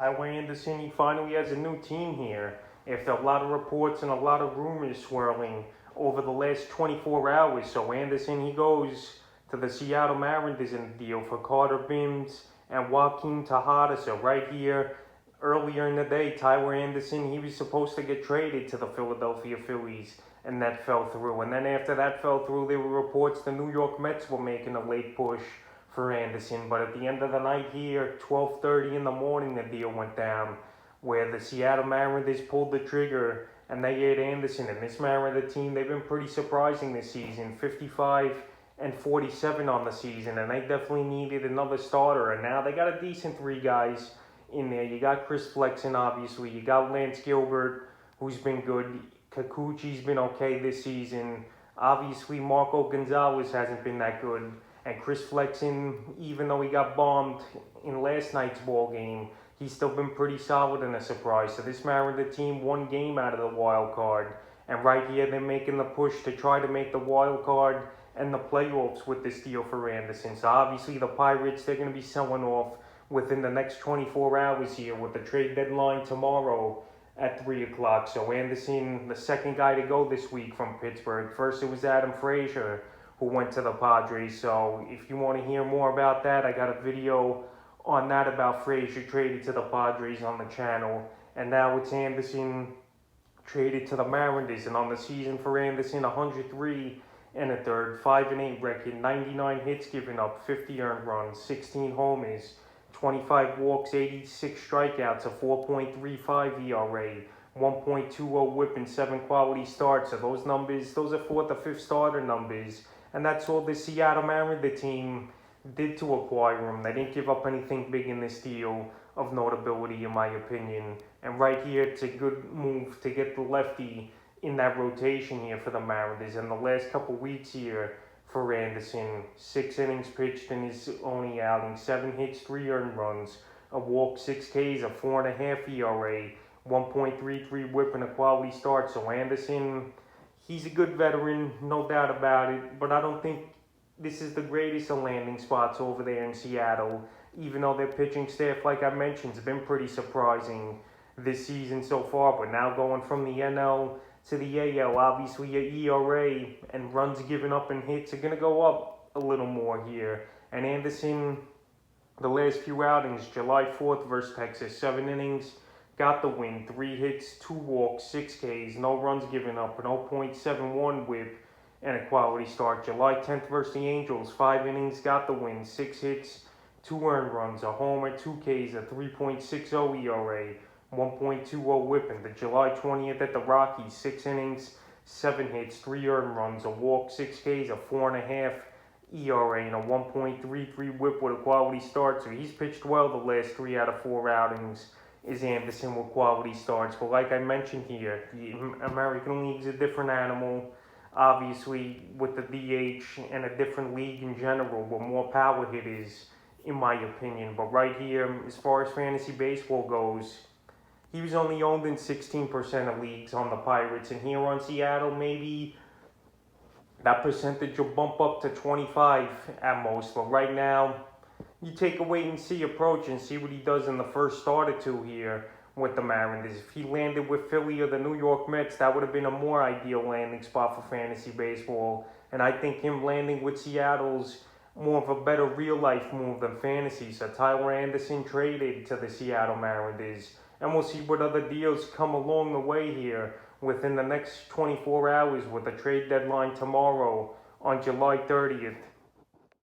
Tyler Anderson, he finally has a new team here after a lot of reports and a lot of rumors swirling over the last 24 hours. So Anderson, he goes to the Seattle Mariners in a deal for Carter Bims and Joaquin Tejada. So right here, earlier in the day, Tyler Anderson, he was supposed to get traded to the Philadelphia Phillies, and that fell through. And then after that fell through, there were reports the New York Mets were making a late push for Anderson. But at the end of the night here, 12:30 in the morning, the deal went down, where the Seattle Mariners pulled the trigger and they had Anderson. And this Mariner team, they've been pretty surprising this season, 55-47 on the season, and they definitely needed another starter. And now they got a decent three guys in there. You got Chris Flexen, obviously. You got Lance Gilbert, who's been good. Kikuchi's been okay this season. Obviously, Marco Gonzalez hasn't been that good. And Chris Flexen, even though he got bombed in last night's ball game, he's still been pretty solid and a surprise. So this Mariner team, one game out of the wild card. And right here, they're making the push to try to make the wild card and the playoffs with this deal for Anderson. So obviously, the Pirates, they're going to be selling off within the next 24 hours here with the trade deadline tomorrow at 3 o'clock. So Anderson, the second guy to go this week from Pittsburgh. First, it was Adam Frazier, who went to the Padres. So if you want to hear more about that, I got a video on that about Frazier traded to the Padres on the channel. And now it's Anderson traded to the Mariners. And on the season for Anderson, 103 and a third, 5-8 record, 99 hits given up, 50 earned runs, 16 homers, 25 walks, 86 strikeouts, a 4.35 ERA, 1.20 whip, and 7 quality starts. So those numbers, those are fourth or fifth starter numbers. And that's all the Seattle Mariners team did to acquire him. They didn't give up anything big in this deal of notability, in my opinion. And right here, it's a good move to get the lefty in that rotation here for the Mariners. And the last couple weeks here for Anderson, 6 innings pitched in his only outing, 7 hits, 3 earned runs, a walk, 6 Ks, a 4.5 ERA, 1.33 whip, and a quality start. So Anderson, he's a good veteran, no doubt about it, but I don't think this is the greatest of landing spots over there in Seattle, even though their pitching staff, like I mentioned, has been pretty surprising this season so far. But now going from the NL to the AL, obviously your ERA and runs given up and hits are going to go up a little more here. And Anderson, the last few outings, July 4th versus Texas, 7 innings, got the win, 3 hits, 2 walks, 6 Ks, no runs given up, an 0.71 whip, and a quality start. July 10th versus the Angels, 5 innings, got the win, 6 hits, 2 earned runs, a homer, 2 Ks, a 3.60 ERA, 1.20 whip. And the July 20th at the Rockies, 6 innings, 7 hits, 3 earned runs, a walk, 6 Ks, a 4.5 ERA, and a 1.33 whip with a quality start. So he's pitched well the last 3 out of 4 outings is Anderson with quality starts. But like I mentioned here, the American League's a different animal, obviously, with the DH, and a different league in general with more power hitters, in my opinion. But right here, as far as fantasy baseball goes, he was only owned in 16% of leagues on the Pirates, and here on Seattle, maybe that percentage will bump up to 25 at most. But right now, you take a wait-and-see approach and see what he does in the first start or two here with the Mariners. If he landed with Philly or the New York Mets, that would have been a more ideal landing spot for fantasy baseball. And I think him landing with Seattle's more of a better real-life move than fantasy. So Tyler Anderson traded to the Seattle Mariners. And we'll see what other deals come along the way here within the next 24 hours with the trade deadline tomorrow on July 30th.